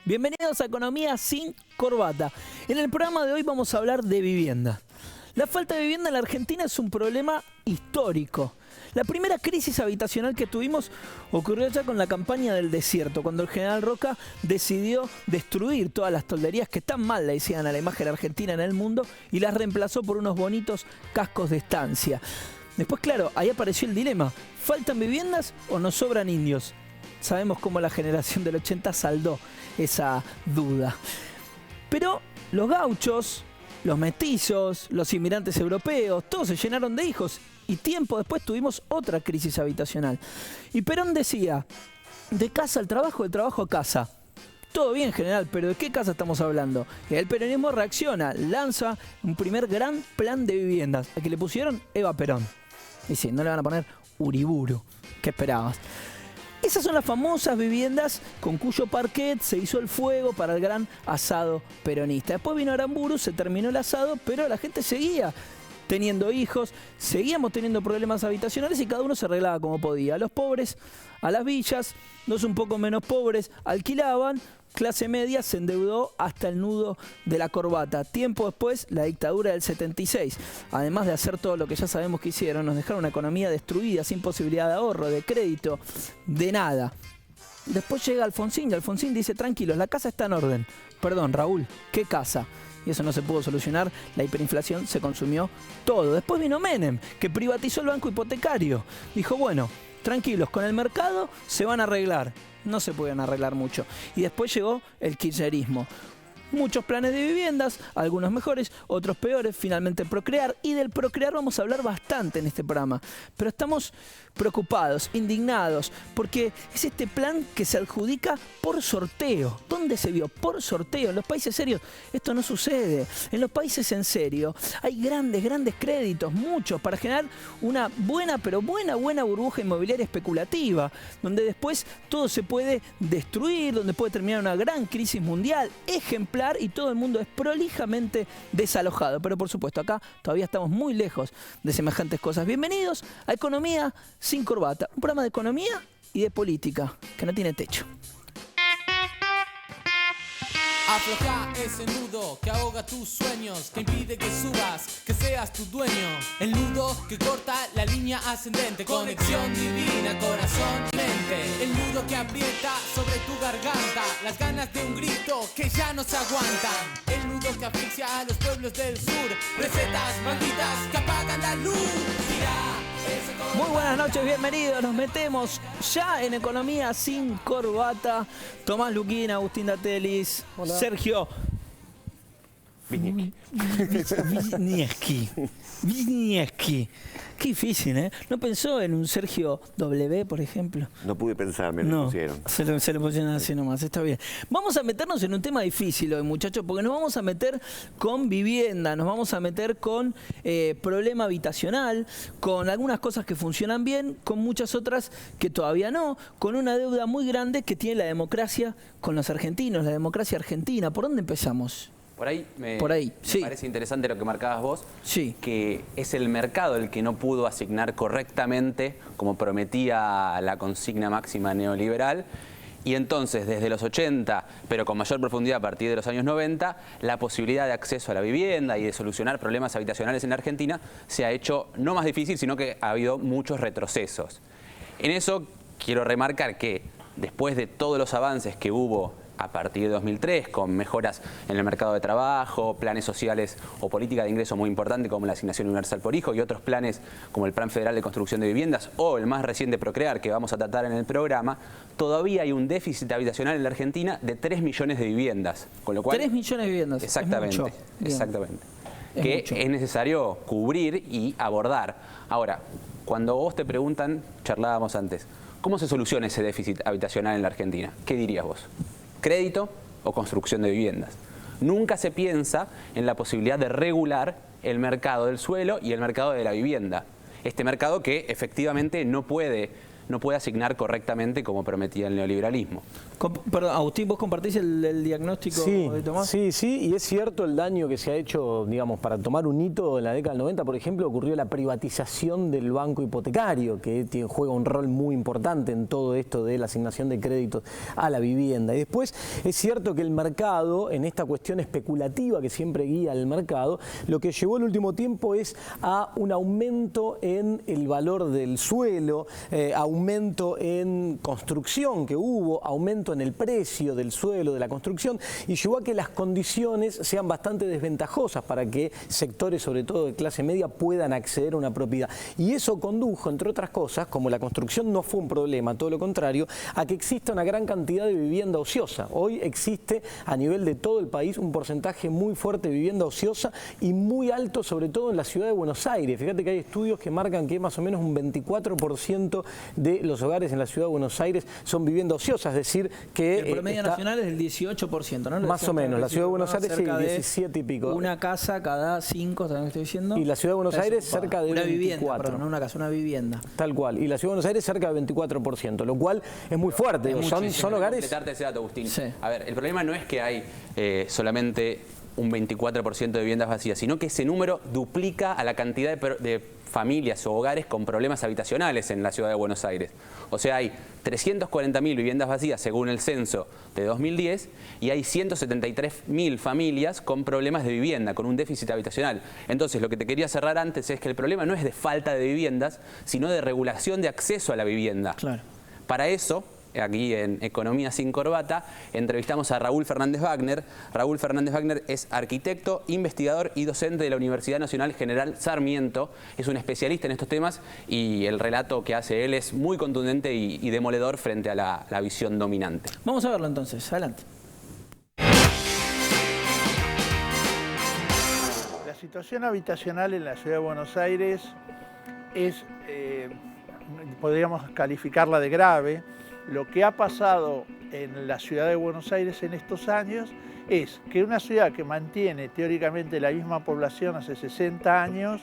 Bienvenidos a Economía sin Corbata. En el programa de hoy vamos a hablar de vivienda. La falta de vivienda en la Argentina es un problema histórico. La primera crisis habitacional que tuvimos ocurrió ya con la campaña del desierto, cuando el general Roca decidió destruir todas las tolderías que tan mal le decían a la imagen argentina en el mundo y las reemplazó por unos bonitos cascos de estancia. Después, claro, ahí apareció el dilema: ¿faltan viviendas o nos sobran indios? Sabemos cómo la generación del 80 saldó esa duda. Pero los gauchos, los mestizos, los inmigrantes europeos, todos se llenaron de hijos y tiempo después tuvimos otra crisis habitacional. Y Perón decía: de casa al trabajo, de trabajo a casa. Todo bien, general, pero ¿de qué casa estamos hablando? Y el peronismo reacciona, lanza un primer gran plan de viviendas, al que le pusieron Eva Perón. Y sí, no le van a poner Uriburu. ¿Qué esperabas? Esas son las famosas viviendas con cuyo parquet se hizo el fuego para el gran asado peronista. Después vino Aramburu, se terminó el asado, pero la gente seguía teniendo hijos, seguíamos teniendo problemas habitacionales y cada uno se arreglaba como podía. Los pobres a las villas, los un poco menos pobres alquilaban, clase media se endeudó hasta el nudo de la corbata. Tiempo después, la dictadura del 76. Además de hacer todo lo que ya sabemos que hicieron, nos dejaron una economía destruida, sin posibilidad de ahorro, de crédito, de nada. Después llega Alfonsín y Alfonsín dice: tranquilos, la casa está en orden. Perdón, Raúl, ¿qué casa? Y eso no se pudo solucionar, la hiperinflación se consumió todo. Después vino Menem, que privatizó el banco hipotecario. Dijo: bueno, tranquilos, con el mercado se van a arreglar. No se pueden arreglar mucho. Y después llegó el kirchnerismo. Muchos planes de viviendas, algunos mejores, otros peores, finalmente Procrear. Y del Procrear vamos a hablar bastante en este programa. Pero estamos preocupados, indignados, porque es este plan que se adjudica por sorteo. ¿Dónde se vio? Por sorteo. En los países serios esto no sucede. En los países en serio hay grandes créditos, muchos, para generar una buena burbuja inmobiliaria especulativa, donde después todo se puede destruir, donde puede terminar una gran crisis mundial, ejemplar, y todo el mundo es prolijamente desalojado. Pero por supuesto, acá todavía estamos muy lejos de semejantes cosas. Bienvenidos a Economía sin Corbata, un programa de economía y de política que no tiene techo. Afloja ese nudo que ahoga tus sueños, que impide que subas, que seas tu dueño. El nudo que corta la línea ascendente, conexión divina, corazón y mente. El nudo que aprieta sobre tu garganta, las ganas de un grito que ya no se aguantan. El nudo que asfixia a los pueblos del sur, recetas malditas que apagan la luz. Muy buenas noches, bienvenidos. Nos metemos ya en Economía sin Corbata. Tomás Luquín, Agustín Datelis, hola. Sergio Wisniewski. Qué difícil, ¿eh? ¿No pensó en un Sergio W, por ejemplo? No pude pensar, me lo pusieron. Se lo pusieron así nomás, está bien. Vamos a meternos en un tema difícil hoy, muchachos, porque nos vamos a meter con vivienda, nos vamos a meter con problema habitacional, con algunas cosas que funcionan bien, con muchas otras que todavía no, con una deuda muy grande que tiene la democracia con los argentinos, la democracia argentina. ¿Por dónde empezamos? Por ahí me sí. parece interesante lo que marcabas vos, sí, que es el mercado el que no pudo asignar correctamente, como prometía la consigna máxima neoliberal, y entonces desde los 80, pero con mayor profundidad a partir de los años 90, la posibilidad de acceso a la vivienda y de solucionar problemas habitacionales en Argentina se ha hecho no más difícil, sino que ha habido muchos retrocesos. En eso quiero remarcar que después de todos los avances que hubo a partir de 2003, con mejoras en el mercado de trabajo, planes sociales o política de ingreso muy importante como la asignación universal por hijo y otros planes como el Plan Federal de Construcción de Viviendas o el más reciente Procrear, que vamos a tratar en el programa, todavía hay un déficit habitacional en la Argentina de 3 millones de viviendas. Con lo cual, 3 millones de viviendas. Exactamente, exactamente. Que es necesario cubrir y abordar. Ahora, cuando vos te preguntan, charlábamos antes, ¿cómo se soluciona ese déficit habitacional en la Argentina? ¿Qué dirías vos? ¿Crédito o construcción de viviendas? Nunca se piensa en la posibilidad de regular el mercado del suelo y el mercado de la vivienda. Este mercado que efectivamente no puede no puede asignar correctamente como prometía el neoliberalismo. Perdón, Agustín, ¿vos compartís el diagnóstico de Tomás? Sí, y es cierto el daño que se ha hecho, digamos, para tomar un hito en la década del 90, por ejemplo, ocurrió la privatización del banco hipotecario, que juega un rol muy importante en todo esto de la asignación de créditos a la vivienda. Y después es cierto que el mercado, en esta cuestión especulativa que siempre guía el mercado, lo que llevó el último tiempo es a un aumento en el valor del suelo, aumento en construcción que hubo, aumento en el precio del suelo, de la construcción, y llevó a que las condiciones sean bastante desventajosas para que sectores, sobre todo de clase media, puedan acceder a una propiedad. Y eso condujo, entre otras cosas, como la construcción no fue un problema, todo lo contrario, a que exista una gran cantidad de vivienda ociosa. Hoy existe a nivel de todo el país un porcentaje muy fuerte de vivienda ociosa y muy alto, sobre todo en la ciudad de Buenos Aires. Fíjate que hay estudios que marcan que más o menos un 24% de los hogares en la ciudad de Buenos Aires son vivienda ociosa, es decir, que el promedio nacional es del 18%, ¿no? Más o menos, la ciudad de Buenos Aires sí, 17 y pico. Una casa cada 5, también estoy diciendo. Y la ciudad de Buenos Aires cerca de una 24. Vivienda, perdón, no una casa, una vivienda. Tal cual. Y la ciudad de Buenos Aires cerca de 24%, lo cual es muy fuerte. Son hogares... Completarte ese dato, Agustín. Sí. A ver, el problema no es que hay solamente un 24% de viviendas vacías, sino que ese número duplica a la cantidad de familias o hogares con problemas habitacionales en la ciudad de Buenos Aires. O sea, hay 340.000 viviendas vacías según el censo de 2010 y hay 173.000 familias con problemas de vivienda, con un déficit habitacional. Entonces, lo que te quería cerrar antes es que el problema no es de falta de viviendas, sino de regulación de acceso a la vivienda. Claro. Para eso, aquí en Economía sin Corbata, entrevistamos a Raúl Fernández Wagner. Raúl Fernández Wagner es arquitecto, investigador y docente de la Universidad Nacional General Sarmiento. Es un especialista en estos temas y el relato que hace él es muy contundente y demoledor frente a la visión dominante. Vamos a verlo entonces, adelante. La situación habitacional en la ciudad de Buenos Aires es, podríamos calificarla de grave. Lo que ha pasado en la ciudad de Buenos Aires en estos años es que una ciudad que mantiene teóricamente la misma población hace 60 años,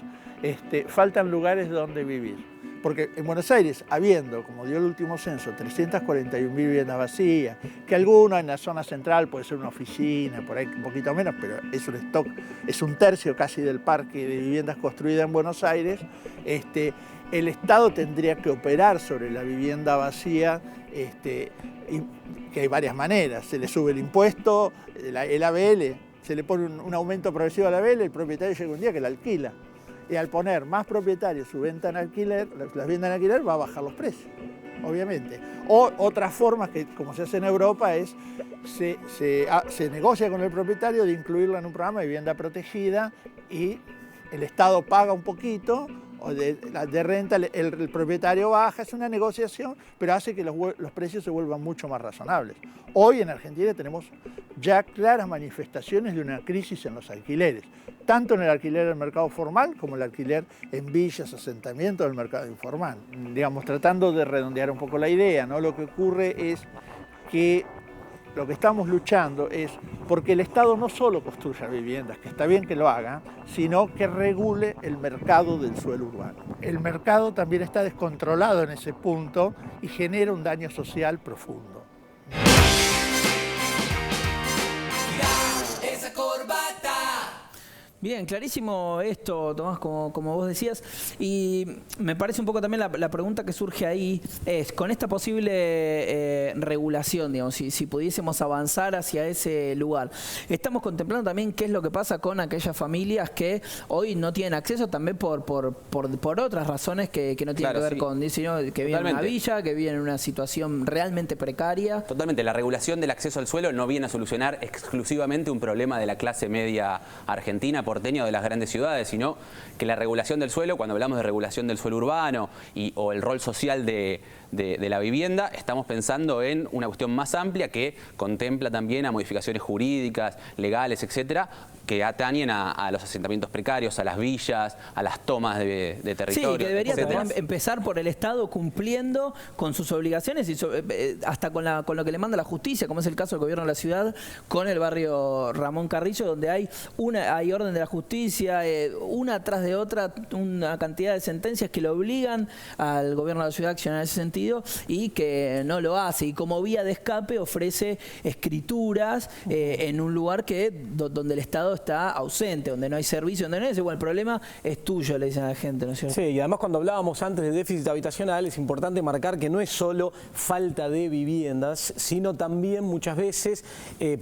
faltan lugares donde vivir. Porque en Buenos Aires, habiendo, como dio el último censo, 341.000 viviendas vacías, que alguna en la zona central puede ser una oficina, por ahí un poquito menos, pero es un stock, es un tercio casi del parque de viviendas construidas en Buenos Aires, el Estado tendría que operar sobre la vivienda vacía, que hay varias maneras. Se le sube el impuesto, el ABL, se le pone un aumento progresivo al ABL, el propietario llega un día que la alquila. Y al poner más propietarios su venta en alquiler, las ventas en alquiler, va a bajar los precios, obviamente. O otras formas que, como se hace en Europa, es se negocia con el propietario de incluirlo en un programa de vivienda protegida y el Estado paga un poquito, o de renta el propietario baja, es una negociación, pero hace que los precios se vuelvan mucho más razonables. Hoy en Argentina tenemos ya claras manifestaciones de una crisis en los alquileres, tanto en el alquiler del mercado formal como el alquiler en villas, asentamientos del mercado informal. Digamos, tratando de redondear un poco la idea, ¿no? Lo que ocurre es que lo que estamos luchando es porque el Estado no solo construya viviendas, que está bien que lo haga, sino que regule el mercado del suelo urbano. El mercado también está descontrolado en ese punto y genera un daño social profundo. Esa corbata. Bien, clarísimo esto, Tomás, como vos decías. Y me parece un poco también la pregunta que surge ahí es, con esta posible regulación, digamos, si pudiésemos avanzar hacia ese lugar, estamos contemplando también qué es lo que pasa con aquellas familias que hoy no tienen acceso también por otras razones que no tienen que ver con diseño, que viven en una villa, que viven en una situación realmente precaria. Totalmente, la regulación del acceso al suelo no viene a solucionar exclusivamente un problema de la clase media argentina, porteña o de las grandes ciudades, sino que la regulación del suelo, cuando hablamos de regulación del suelo urbano o el rol social de la vivienda, estamos pensando en una cuestión más amplia que contempla también a modificaciones jurídicas, legales, etcétera, que atañen a los asentamientos precarios, a las villas, a las tomas de territorio. Sí, que debería también empezar por el Estado cumpliendo con sus obligaciones y hasta con lo que le manda la justicia, como es el caso del gobierno de la ciudad con el barrio Ramón Carrillo, donde hay orden de la justicia, una tras de otra, una cantidad de sentencias que le obligan al gobierno de la ciudad a accionar en ese sentido. conocido y que no lo hace. Y como vía de escape ofrece escrituras en un lugar donde el Estado está ausente, donde no hay servicio, donde no hay... Bueno, el problema es tuyo, le dicen a la gente, ¿no es cierto? Sí, y además cuando hablábamos antes de déficit habitacional, es importante marcar que no es solo falta de viviendas, sino también muchas veces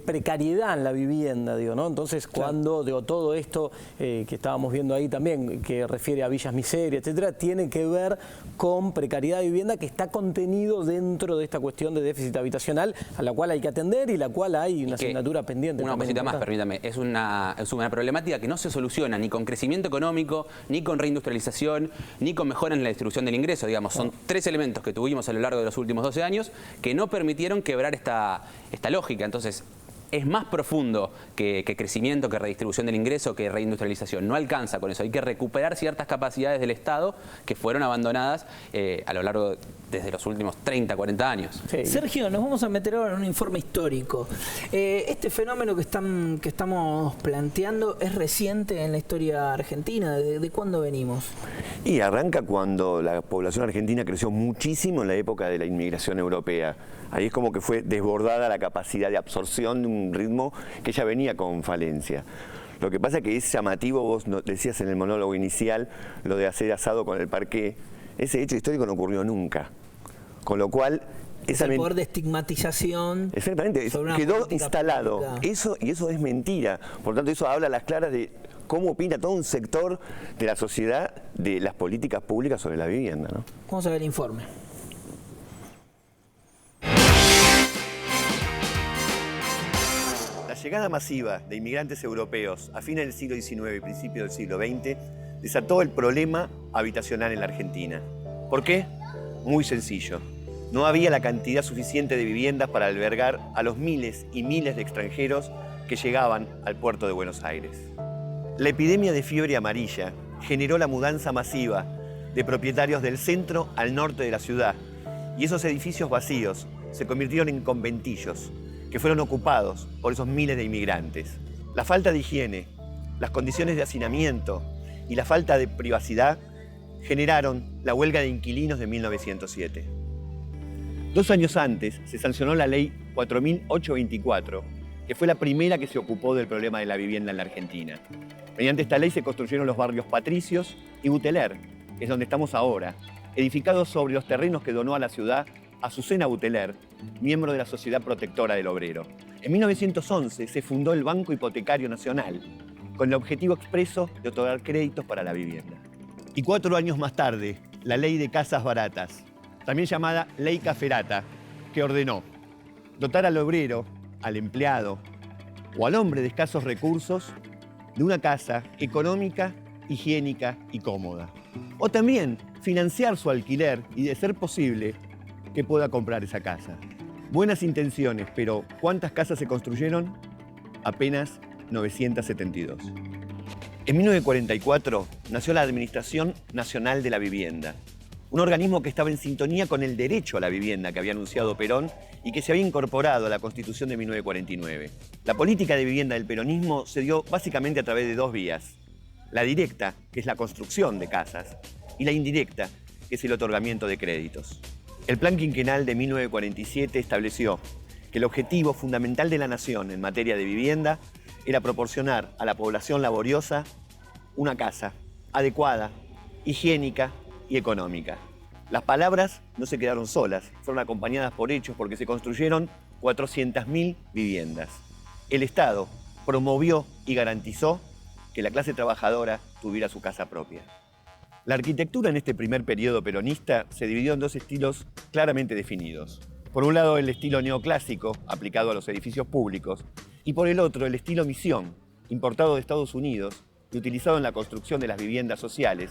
precariedad en la vivienda, digo, ¿no? Entonces, cuando todo esto que estábamos viendo ahí también, que refiere a villas miseria, etcétera, tiene que ver con precariedad de vivienda que está contenido dentro de esta cuestión de déficit habitacional, a la cual hay que atender y la cual hay una asignatura pendiente. Una cosita más, permítame, es una problemática que no se soluciona ni con crecimiento económico, ni con reindustrialización, ni con mejora en la distribución del ingreso, digamos. Son tres elementos que tuvimos a lo largo de los últimos 12 años que no permitieron quebrar esta lógica. Entonces, es más profundo que crecimiento, que redistribución del ingreso, que reindustrialización. No alcanza con eso. Hay que recuperar ciertas capacidades del Estado que fueron abandonadas a lo largo desde los últimos 30, 40 años. Sí. Sergio, nos vamos a meter ahora en un informe histórico. Este fenómeno que estamos planteando es reciente en la historia argentina. ¿De cuándo venimos? Y arranca cuando la población argentina creció muchísimo en la época de la inmigración europea. Ahí es como que fue desbordada la capacidad de absorción de un ritmo que ya venía con falencia. Lo que pasa es que es llamativo, vos decías en el monólogo inicial, lo de hacer asado con el parqué. Ese hecho histórico no ocurrió nunca. Con lo cual... Ese poder de estigmatización. Exactamente, quedó instalado. Eso es mentira. Por tanto, eso habla a las claras de cómo opina todo un sector de la sociedad de las políticas públicas sobre la vivienda, ¿no? Vamos a ver el informe. La llegada masiva de inmigrantes europeos a fines del siglo XIX y principios del siglo XX desató el problema habitacional en la Argentina. ¿Por qué? Muy sencillo. No había la cantidad suficiente de viviendas para albergar a los miles y miles de extranjeros que llegaban al puerto de Buenos Aires. La epidemia de fiebre amarilla generó la mudanza masiva de propietarios del centro al norte de la ciudad, y esos edificios vacíos se convirtieron en conventillos que fueron ocupados por esos miles de inmigrantes. La falta de higiene, las condiciones de hacinamiento y la falta de privacidad generaron la huelga de inquilinos de 1907. 2 años antes se sancionó la ley 4824, que fue la primera que se ocupó del problema de la vivienda en la Argentina. Mediante esta ley se construyeron los barrios Patricios y Buteler, que es donde estamos ahora, edificados sobre los terrenos que donó a la ciudad Azucena Buteler, miembro de la Sociedad Protectora del Obrero. En 1911 se fundó el Banco Hipotecario Nacional, con el objetivo expreso de otorgar créditos para la vivienda. Y 4 años más tarde, la Ley de Casas Baratas, también llamada Ley Caferata, que ordenó dotar al obrero, al empleado o al hombre de escasos recursos de una casa económica, higiénica y cómoda. O también financiar su alquiler y, de ser posible, que pueda comprar esa casa. Buenas intenciones, pero ¿cuántas casas se construyeron? Apenas 972. En 1944 nació la Administración Nacional de la Vivienda, un organismo que estaba en sintonía con el derecho a la vivienda que había anunciado Perón y que se había incorporado a la Constitución de 1949. La política de vivienda del peronismo se dio básicamente a través de 2 vías. La directa, que es la construcción de casas, y la indirecta, que es el otorgamiento de créditos. El Plan Quinquenal de 1947 estableció que el objetivo fundamental de la nación en materia de vivienda era proporcionar a la población laboriosa una casa adecuada, higiénica y económica. Las palabras no se quedaron solas, fueron acompañadas por hechos porque se construyeron 400.000 viviendas. El Estado promovió y garantizó que la clase trabajadora tuviera su casa propia. La arquitectura en este primer periodo peronista se dividió en 2 estilos claramente definidos. Por un lado, el estilo neoclásico, aplicado a los edificios públicos, y por el otro, el estilo misión, importado de Estados Unidos y utilizado en la construcción de las viviendas sociales,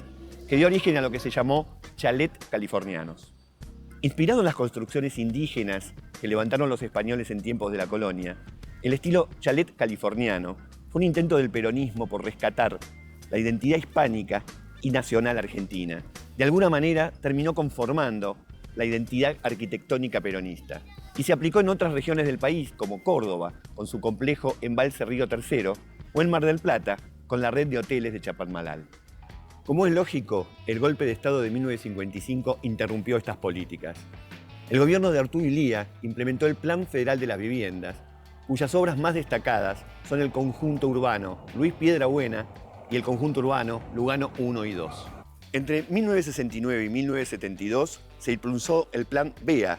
que dio origen a lo que se llamó chalet californianos. Inspirado en las construcciones indígenas que levantaron los españoles en tiempos de la colonia, el estilo chalet californiano fue un intento del peronismo por rescatar la identidad hispánica y nacional argentina. De alguna manera terminó conformando la identidad arquitectónica peronista y se aplicó en otras regiones del país, como Córdoba, con su complejo Embalse Río Tercero, o en Mar del Plata, con la red de hoteles de Chapadmalal. Como es lógico, el golpe de Estado de 1955 interrumpió estas políticas. El gobierno de Arturo Illia implementó el Plan Federal de las Viviendas, cuyas obras más destacadas son el conjunto urbano Luis Piedrabuena y el conjunto urbano Lugano 1 y 2. Entre 1969 y 1972 se impulsó el Plan VEA,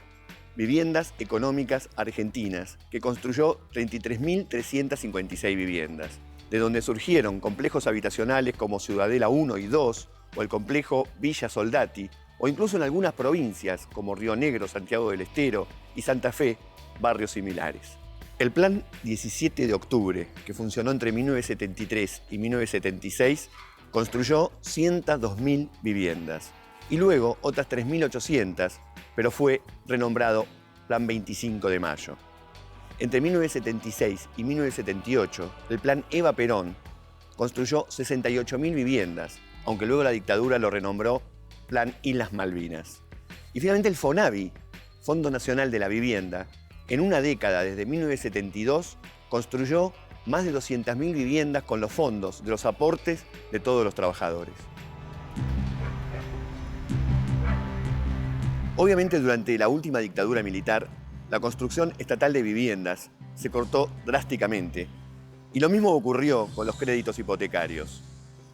Viviendas Económicas Argentinas, que construyó 33.356 viviendas, de donde surgieron complejos habitacionales como Ciudadela 1 y 2 o el complejo Villa Soldati, o incluso en algunas provincias como Río Negro, Santiago del Estero y Santa Fe, barrios similares. El Plan 17 de Octubre, que funcionó entre 1973 y 1976, construyó 102.000 viviendas y luego otras 3.800, pero fue renombrado Plan 25 de Mayo. Entre 1976 y 1978, el Plan Eva Perón construyó 68.000 viviendas, aunque luego la dictadura lo renombró Plan Islas Malvinas. Y finalmente el FONAVI, Fondo Nacional de la Vivienda, en una década desde 1972 construyó más de 200.000 viviendas con los fondos de los aportes de todos los trabajadores. Obviamente durante la última dictadura militar, la construcción estatal de viviendas se cortó drásticamente y lo mismo ocurrió con los créditos hipotecarios.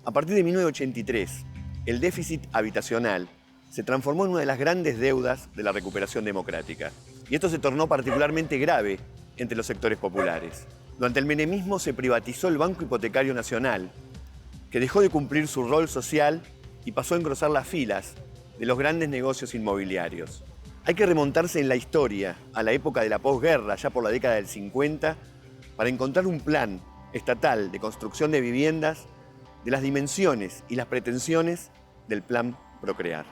A partir de 1983, el déficit habitacional se transformó en una de las grandes deudas de la recuperación democrática. Y esto se tornó particularmente grave entre los sectores populares. Durante el menemismo se privatizó el Banco Hipotecario Nacional, que dejó de cumplir su rol social y pasó a engrosar las filas de los grandes negocios inmobiliarios. Hay que remontarse en la historia a la época de la posguerra, ya por la década del 50, para encontrar un plan estatal de construcción de viviendas de las dimensiones y las pretensiones del Plan Procrear.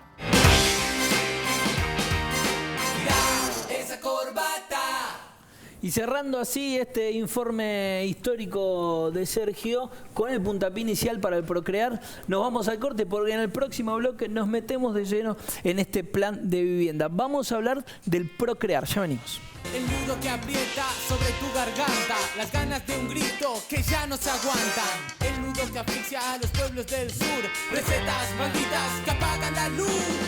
Y cerrando así este informe histórico de Sergio, con el puntapié inicial para el Procrear, nos vamos al corte porque en el próximo bloque nos metemos de lleno en este plan de vivienda. Vamos a hablar del Procrear, ya venimos. El nudo que aprieta sobre tu garganta, las ganas de un grito que ya no se aguantan. El nudo que asfixia a los pueblos del sur, recetas malditas que apagan la luz.